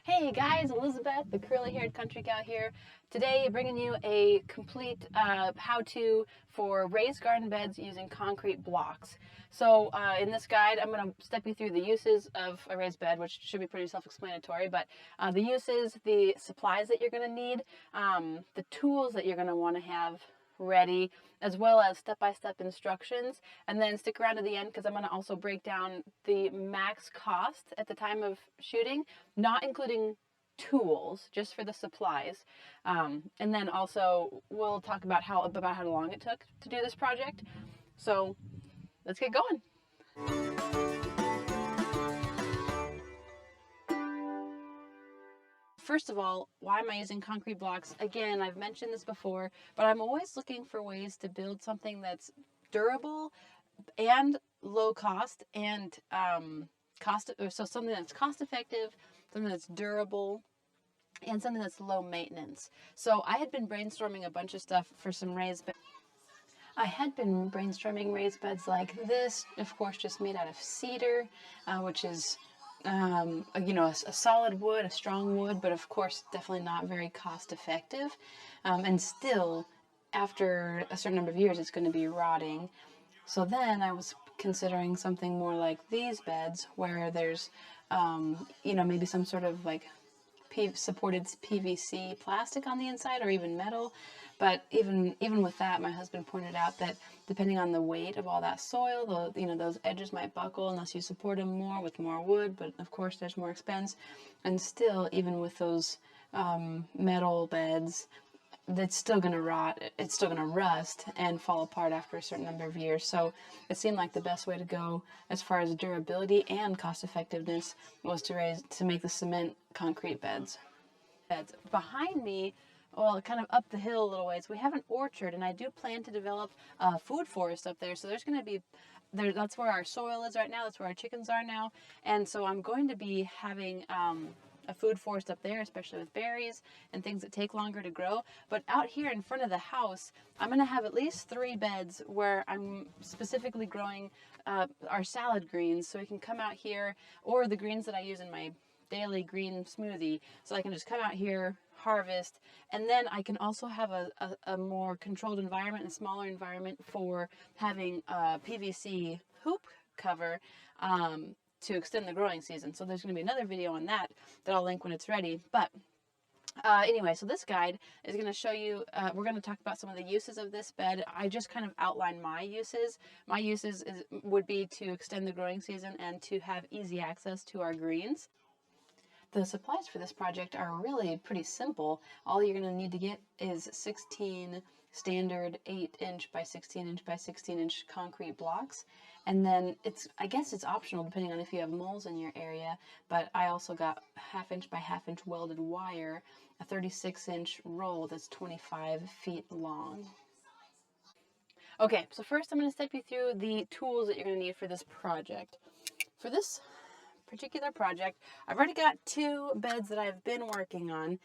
Hey guys, Elizabeth, the curly-haired country gal here. Today, bringing you a complete how-to for raised garden beds using concrete blocks. So in this guide, I'm going to step you through the uses of a raised bed, which should be pretty self-explanatory, but the uses, the supplies that you're going to need, the tools that you're going to want to have ready, as well as step-by-step instructions. And then stick around to the end because I'm going to also break down the max cost at the time of shooting, not including tools, just for the supplies. And then also we'll talk about how long it took to do this project. So let's get going. First of all, why am I using concrete blocks? Again, I've mentioned this before, but I'm always looking for ways to build something that's durable and low cost and so something that's cost effective, something that's durable, and something that's low maintenance. So I had been brainstorming a bunch of stuff for some raised beds. I had been brainstorming raised beds like this, of course, just made out of cedar, which is a solid wood, a strong wood, but of course, definitely not very cost effective. And still, after a certain number of years, it's going to be rotting. So then I was considering something more like these beds where there's, maybe some sort of like supported PVC plastic on the inside or even metal. But even with that, my husband pointed out that depending on the weight of all that soil, those edges might buckle unless you support them more with more wood. But of course, there's more expense. And still, even with those metal beds, it's still going to rot, it's still going to rust and fall apart after a certain number of years. So it seemed like the best way to go as far as durability and cost effectiveness was to make the cement concrete beds. Behind me, well, kind of up the hill a little ways, we have an orchard, and I do plan to develop a food forest up there. So there's going to be that's where our soil is right now. That's where our chickens are now. And so I'm going to be having a food forest up there, especially with berries and things that take longer to grow. But out here in front of the house, I'm going to have at least 3 beds where I'm specifically growing our salad greens. So we can come out here, or the greens that I use in my daily green smoothie. So I can just come out here, harvest, and then I can also have a more controlled environment, a smaller environment for having a PVC hoop cover to extend the growing season. So there's going to be another video on that I'll link when it's ready. But anyway, so this guide is going to show you, we're going to talk about some of the uses of this bed. I just kind of outlined my uses. My uses would be to extend the growing season and to have easy access to our greens. The supplies for this project are really pretty simple. All you're going to need to get is 16 standard 8-inch by 16-inch by 16-inch concrete blocks. And then I guess it's optional depending on if you have moles in your area, but I also got 1/2-inch by 1/2-inch welded wire, a 36-inch roll that's 25 feet long. Okay, so first I'm going to step you through the tools that you're going to need for this project. For this particular project, I've already got 2 beds that I've been working on,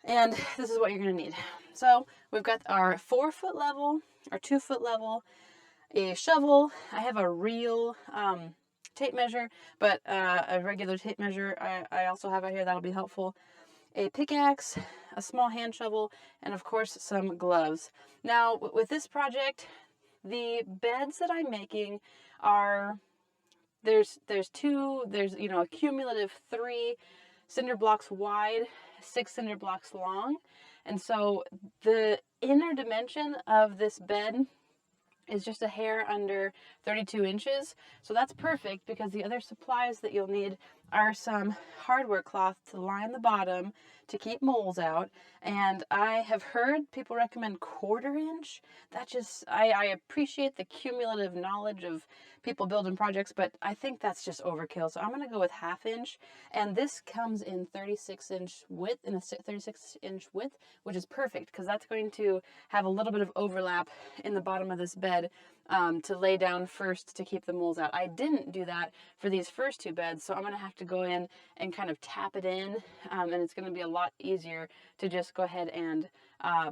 and this is what you're going to need. So we've got our 4-foot level, our 2-foot level, a shovel. I have a real tape measure, but a regular tape measure I also have out here that'll be helpful. A pickaxe, a small hand shovel, and of course some gloves. Now with this project, the beds that I'm making are there's a cumulative 3 cinder blocks wide, 6 cinder blocks long. And so the inner dimension of this bed is just a hair under 32 inches. So that's perfect because the other supplies that you'll need are some hardware cloth to line the bottom to keep moles out. And I have heard people recommend 1/4 inch. I appreciate the cumulative knowledge of people building projects, but I think that's just overkill. So I'm going to go with 1/2 inch. And this comes in 36-inch width, which is perfect because that's going to have a little bit of overlap in the bottom of this bed to lay down first to keep the moles out. I didn't do that for these first 2 beds, so I'm going to have to go in and kind of tap it in, and it's going to be a lot easier to just go ahead and,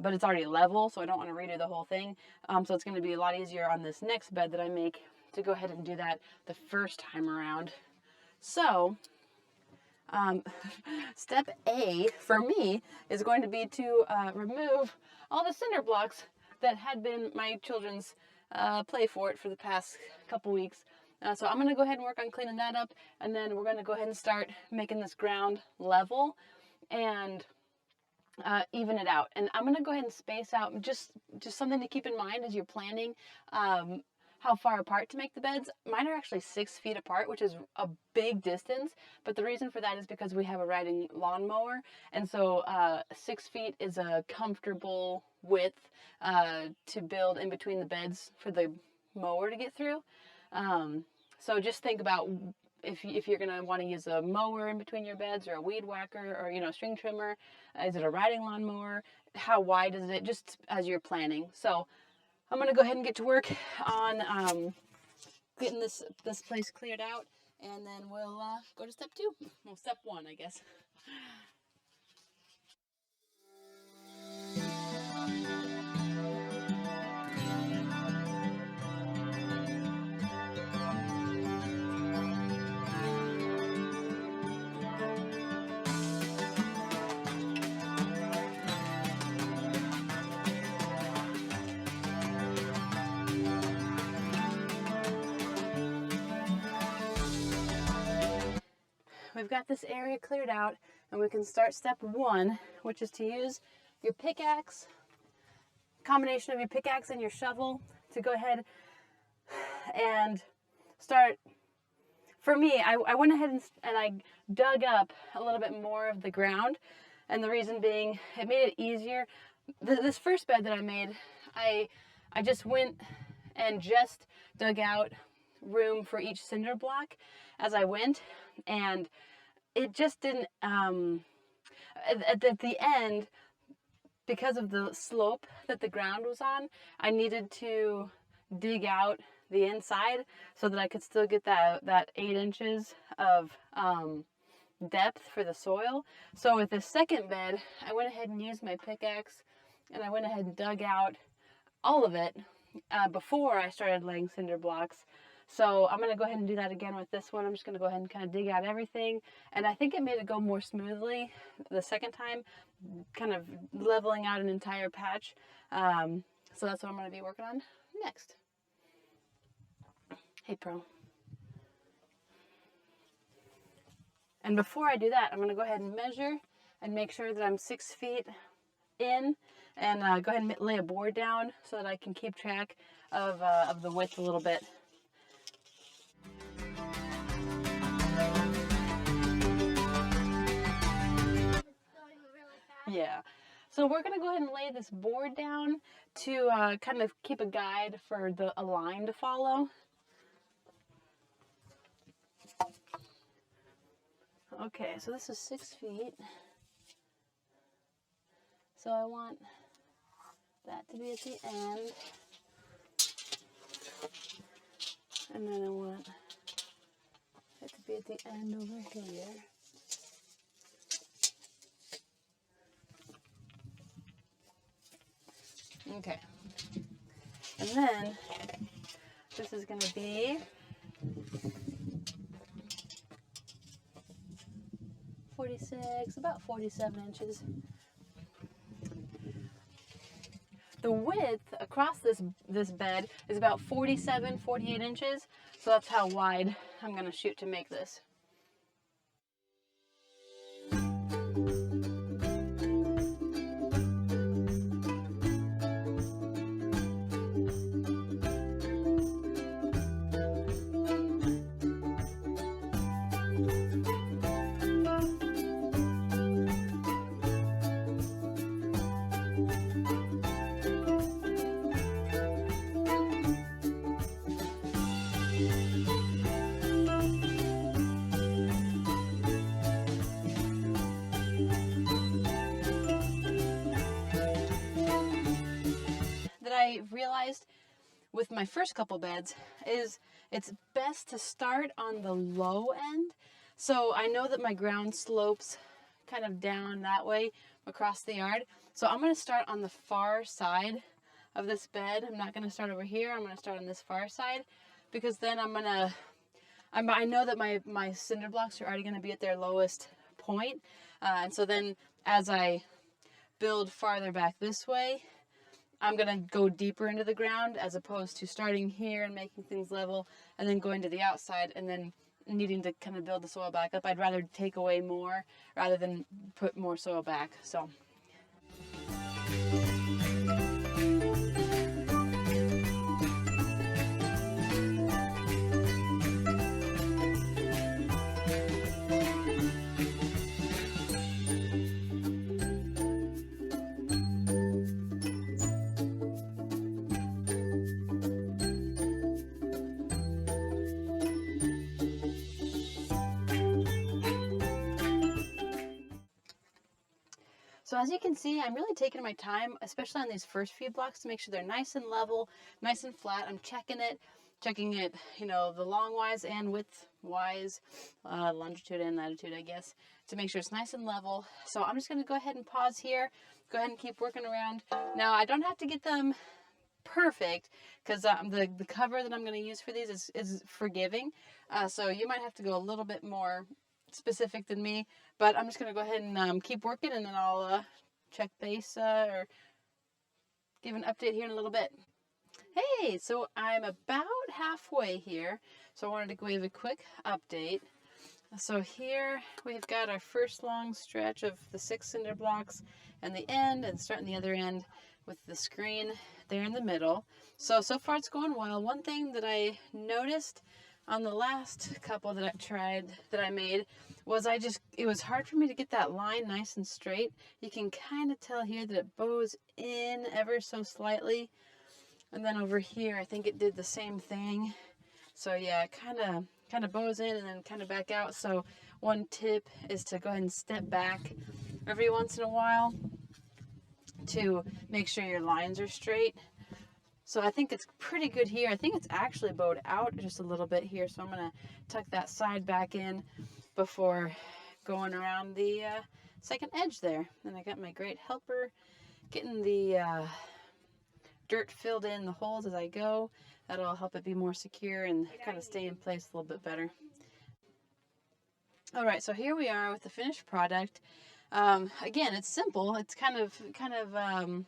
but it's already level, so I don't want to redo the whole thing, so it's going to be a lot easier on this next bed that I make to go ahead and do that the first time around. So Step A for me is going to be to remove all the cinder blocks that had been my children's play fort for the past couple weeks. So I'm going to go ahead and work on cleaning that up, and then we're going to go ahead and start making this ground level and even it out. And I'm going to go ahead and space out just something to keep in mind as you're planning how far apart to make the beds. Mine are actually 6 feet apart, which is a big distance, but the reason for that is because we have a riding lawnmower, and so 6 feet is a comfortable width to build in between the beds for the mower to get through. So just think about if you're going to want to use a mower in between your beds, or a weed whacker, or string trimmer. Is it a riding lawnmower? How wide is it? Just as you're planning. So I'm going to go ahead and get to work on getting this place cleared out, and then we'll go to step 2. Well, step 1, I guess. We've got this area cleared out, and we can start step 1, which is to use your pickaxe, combination of your pickaxe and your shovel, to go ahead and start. For me, I went ahead and I dug up a little bit more of the ground, and the reason being, it made it easier. This first bed that I made, I just went and just dug out room for each cinder block as I went, and it just didn't, at the end, because of the slope that the ground was on, I needed to dig out the inside so that I could still get that 8 inches of depth for the soil. So with the second bed, I went ahead and used my pickaxe, and I went ahead and dug out all of it before I started laying cinder blocks. So I'm going to go ahead and do that again with this one. I'm just going to go ahead and kind of dig out everything. And I think it made it go more smoothly the second time, kind of leveling out an entire patch. So that's what I'm going to be working on next. Hey, Pro. And before I do that, I'm going to go ahead and measure and make sure that I'm 6 feet in, and go ahead and lay a board down so that I can keep track of the width a little bit. Yeah. So we're going to go ahead and lay this board down to kind of keep a guide for a line to follow. Okay, so this is 6 feet. So I want that to be at the end. And then I want it to be at the end over here. Okay. And then this is going to be 46, about 47 inches. The width across this bed is about 47, 48 inches. So that's how wide I'm going to shoot to make this. I realized with my first couple beds is it's best to start on the low end. So I know that my ground slopes kind of down that way across the yard. So I'm going to start on the far side of this bed. I'm not going to start over here. I'm going to start on this far side, because then I know that my cinder blocks are already going to be at their lowest point. And so then as I build farther back this way, I'm going to go deeper into the ground as opposed to starting here and making things level and then going to the outside and then needing to kind of build the soil back up. I'd rather take away more rather than put more soil back. So as you can see, I'm really taking my time, especially on these first few blocks, to make sure they're nice and level, nice and flat. I'm checking it, you know, the long wise and width wise, longitude and latitude, I guess, to make sure it's nice and level. So I'm just going to go ahead and pause here, go ahead and keep working around. Now, I don't have to get them perfect because the cover that I'm going to use for these is forgiving. So you might have to go a little bit more specific than me, but I'm just going to go ahead and keep working, and then I'll check base or give an update here in a little bit. Hey, so I'm about halfway here, so I wanted to give a quick update. So here we've got our first long stretch of the 6 cinder blocks and the end, and starting the other end with the screen there in the middle. So far it's going well. One thing that I noticed on the last couple that I made was it was hard for me to get that line nice and straight. You can kind of tell here that it bows in ever so slightly. And then over here, I think it did the same thing. So yeah, it kind of bows in and then kind of back out. So one tip is to go ahead and step back every once in a while to make sure your lines are straight. So I think it's pretty good here. I think it's actually bowed out just a little bit here. So I'm going to tuck that side back in before going around the second edge there. And I got my great helper getting the dirt filled in the holes as I go. That'll help it be more secure and kind of stay in place a little bit better. All right, so here we are with the finished product. Again, it's simple. It's kind of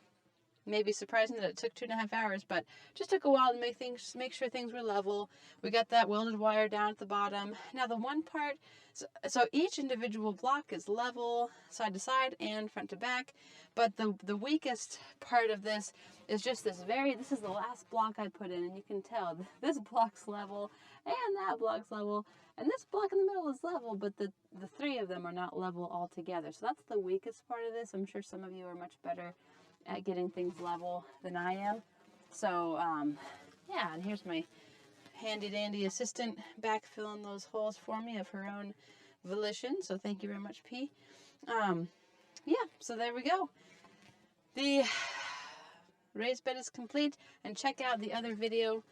maybe surprising that it took 2.5 hours, but just took a while to make sure things were level. We got that welded wire down at the bottom. Now the one part, so each individual block is level side to side and front to back, but the weakest part of this is just this is the last block I put in, and you can tell this block's level and that block's level and this block in the middle is level, but the three of them are not level altogether. So that's the weakest part of this. I'm sure some of you are much better at getting things level than I am. So yeah, and here's my handy dandy assistant back filling those holes for me of her own volition. So thank you very much, P. Yeah, so there we go. The raised bed is complete, and check out the other video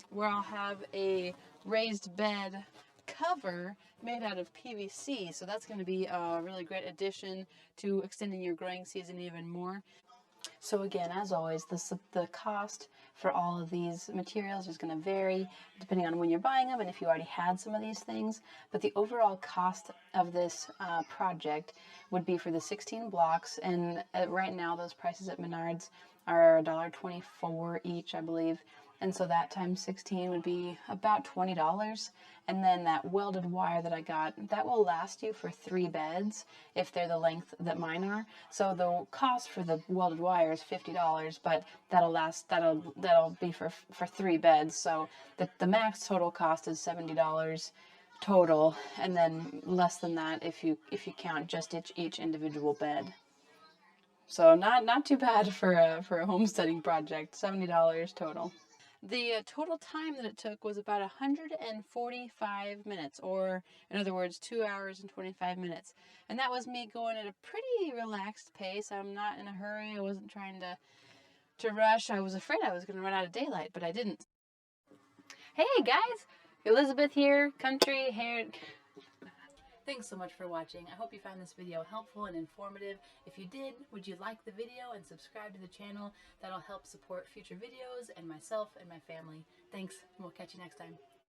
where I'll have a raised bed cover made out of PVC. So that's going to be a really great addition to extending your growing season even more. So again, as always, the cost for all of these materials is going to vary depending on when you're buying them and if you already had some of these things. But the overall cost of this project would be for the 16 blocks, and right now those prices at Menards are $1.24 each, I believe. And so that times 16 would be about $20. And then that welded wire that I got, that will last you for 3 beds if they're the length that mine are. So the cost for the welded wire is $50, but that'll be for 3 beds. So the max total cost is $70 total, and then less than that if you count just each individual bed. So not too bad for a homesteading project. $70 total. The total time that it took was about 145 minutes, or in other words, 2 hours and 25 minutes. And that was me going at a pretty relaxed pace. I'm not in a hurry. I wasn't trying to rush. I was afraid I was going to run out of daylight, but I didn't. Hey guys, Elizabeth here, country hair. Thanks so much for watching. I hope you found this video helpful and informative. If you did, would you like the video and subscribe to the channel? That'll help support future videos and myself and my family. Thanks, and we'll catch you next time.